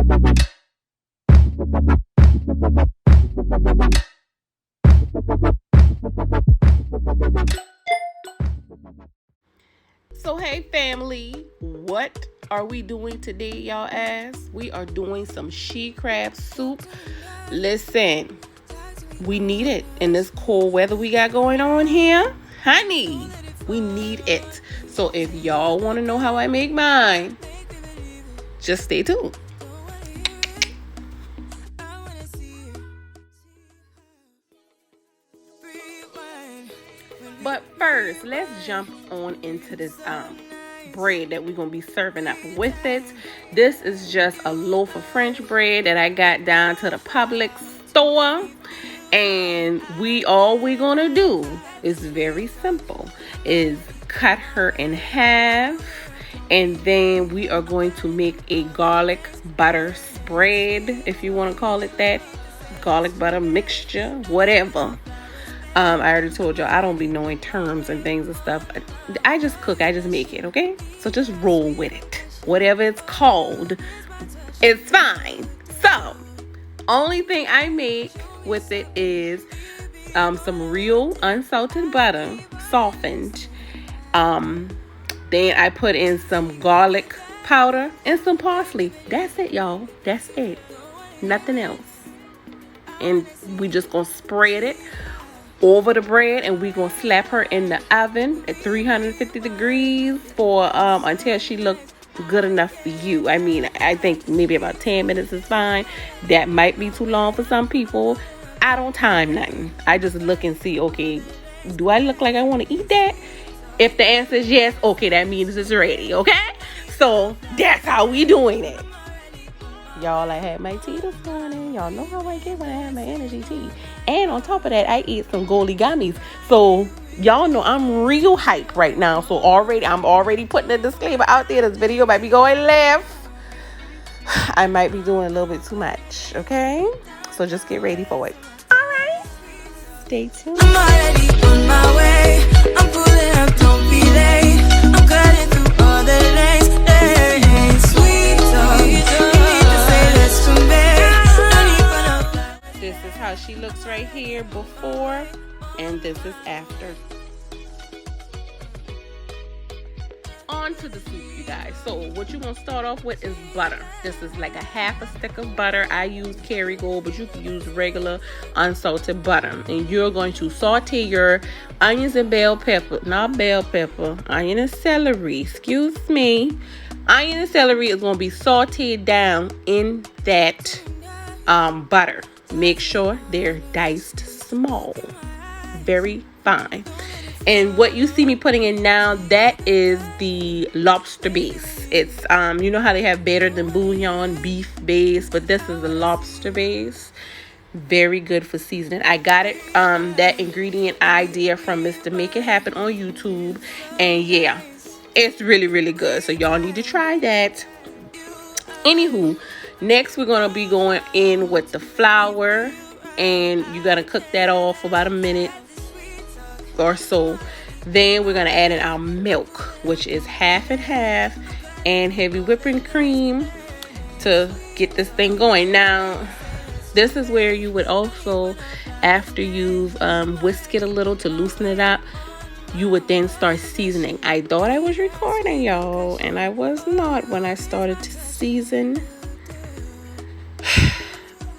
So hey family, what are we doing today, y'all ask? We are doing some she crab soup. Listen, we need it in this cold weather we got going on here. Honey, we need it. So if y'all want to know how I make mine, just stay tuned. But first, let's jump on into this bread that we're going to be serving up with it. This is just a loaf of French bread that I got down to the public store. And all we're going to do is very simple. Is cut her in half. And then we are going to make a garlic butter spread, if you want to call it that. Garlic butter mixture, whatever. I already told y'all I don't be knowing terms and things and stuff. I just cook, I just make it, okay? So just roll with it. Whatever it's called, it's fine. So, only thing I make with it is some real unsalted butter, softened. Then I put in some garlic powder and some parsley. That's it, y'all. That's it. Nothing else. And we just gonna spread it over the bread, and we're gonna slap her in the oven at 350 degrees for until she look good enough for you. I mean, I think maybe about 10 minutes is fine. That might be too long for some people. I don't time nothing. I just look and see, okay, do I look like I want to eat that? If the answer is yes, okay, that means it's ready, okay? So that's how we doing it. Y'all, I had my tea this morning. Y'all know how I get when I have my energy tea. And on top of that, I eat some goalie gummies. So y'all know I'm real hype right now. So I'm already putting a disclaimer out there. This video might be going left. I might be doing a little bit too much, okay? So just get ready for it. All right. Stay tuned. I'm already on my way. I'm pulling up, don't be late. I'm cutting through all the lanes. Sweet talk. This is how she looks right here before, and this is after. On to the soup, you guys. So what you're going to start off with is butter. This is like a half a stick of butter. I use Kerrygold, but you can use regular unsalted butter. And you're going to saute your onions and onion and celery. Excuse me. Onion and celery is going to be sauteed down in that butter. Make sure they're diced small. Very fine. And what you see me putting in now, that is the lobster base. It's, you know how they have better than bouillon beef base, but this is the lobster base. Very good for seasoning. I got it, that ingredient idea from Mr. Make It Happen on YouTube. And yeah, it's really, really good. So y'all need to try that. Anywho, next we're going to be going in with the flour. And you got to cook that off for about a minute or so. Then we're going to add in our milk, which is half and half, and heavy whipping cream to get this thing going. Now, this is where you would also, after you've whisked it a little to loosen it up, you would then start seasoning. I thought I was recording, y'all, and I was not when I started to season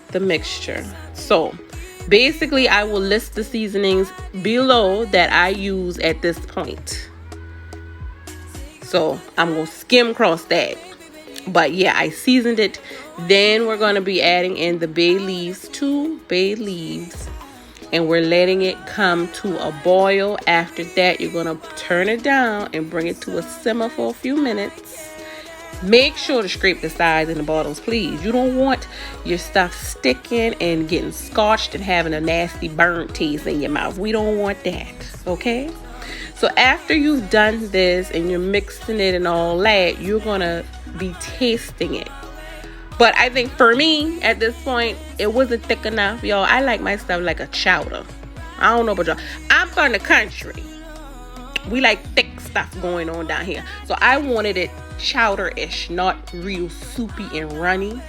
the mixture. So basically, I will list the seasonings below that I use at this point. So I'm going to skim across that. But yeah, I seasoned it. Then we're going to be adding in the bay leaves, 2 bay leaves. And we're letting it come to a boil. After that, you're going to turn it down and bring it to a simmer for a few minutes. Make sure to scrape the sides and the bottoms, please. You don't want your stuff sticking and getting scorched and having a nasty burnt taste in your mouth. We don't want that, okay? So after you've done this and you're mixing it and all that, you're going to be tasting it. But I think for me, at this point, it wasn't thick enough, y'all. I like my stuff like a chowder. I don't know about y'all. I'm from the country. We like thick stuff going on down here. So I wanted it chowder-ish, not real soupy and runny.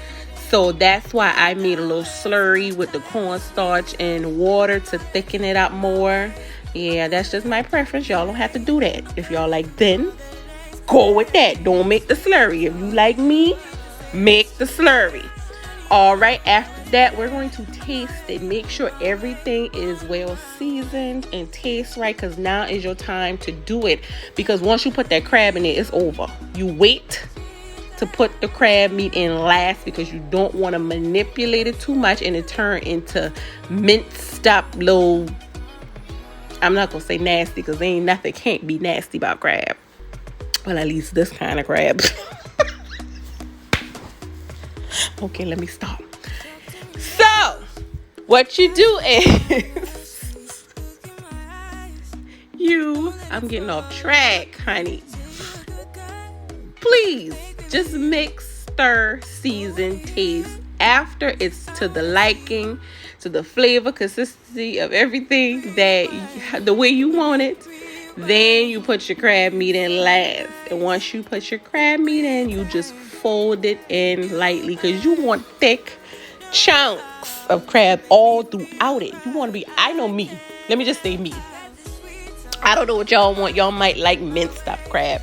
So that's why I made a little slurry with the cornstarch and water to thicken it up more. Yeah, that's just my preference. Y'all don't have to do that. If y'all like thin, go with that. Don't make the slurry. If you like me, make the slurry. All right, after that, we're going to taste it. Make sure everything is well seasoned and tastes right, because now is your time to do it. Because once you put that crab in it, it's over. You wait to put the crab meat in last, because you don't want to manipulate it too much and it turn into minced up little, I'm not gonna say nasty, because ain't nothing can't be nasty about crab. Well, at least this kind of crab. Okay, let me stop. So what you do is I'm getting off track, honey. Please just mix, stir, season, taste. After it's to the liking, to the flavor, consistency of everything that the way you want it, then you put your crab meat in last. And once you put your crab meat in, you just fold it in lightly, because you want thick chunks of crab all throughout it. You want to be, I know me. Let me just say me. I don't know what y'all want. Y'all might like minced up crab.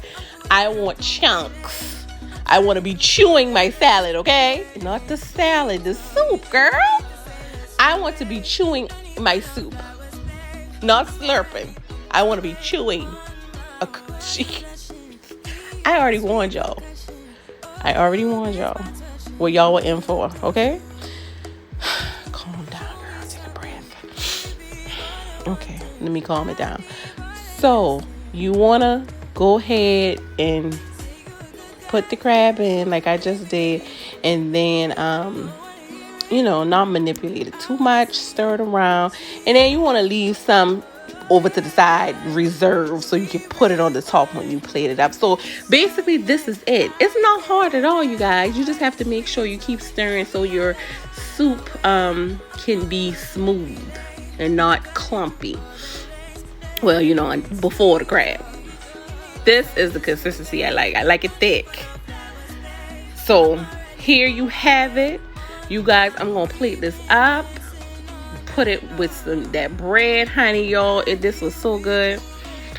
I want chunks. I want to be chewing my salad, okay? Not the salad, the soup, girl. I want to be chewing my soup, not slurping. I want to be chewing I already warned y'all. What y'all were in for, okay? Calm down, girl. Take a breath. Okay, let me calm it down. So, you want to go ahead and put the crab in like I just did. And then, not manipulate it too much. Stir it around. And then you want to leave some over to the side reserved, so you can put it on the top when you plate it up. So basically this is it. It's not hard at all, you guys. You just have to make sure you keep stirring so your soup can be smooth and not clumpy. Well, before the crab. This is the consistency I like. I like it thick. So here you have it. You guys, I'm gonna plate this up. Put it with that bread, honey, y'all. This was so good.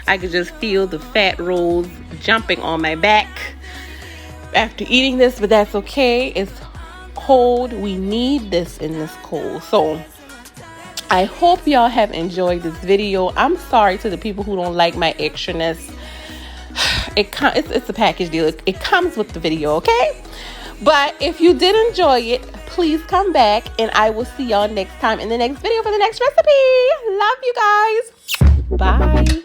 I could just feel the fat rolls jumping on my back after eating this, but that's okay. It's cold. We need this in this cold. So I hope y'all have enjoyed this video. I'm sorry to the people who don't like my extraness. It's a package deal. It comes with the video, okay? But if you did enjoy it, please come back, and I will see y'all next time in the next video for the next recipe. Love you guys. Bye.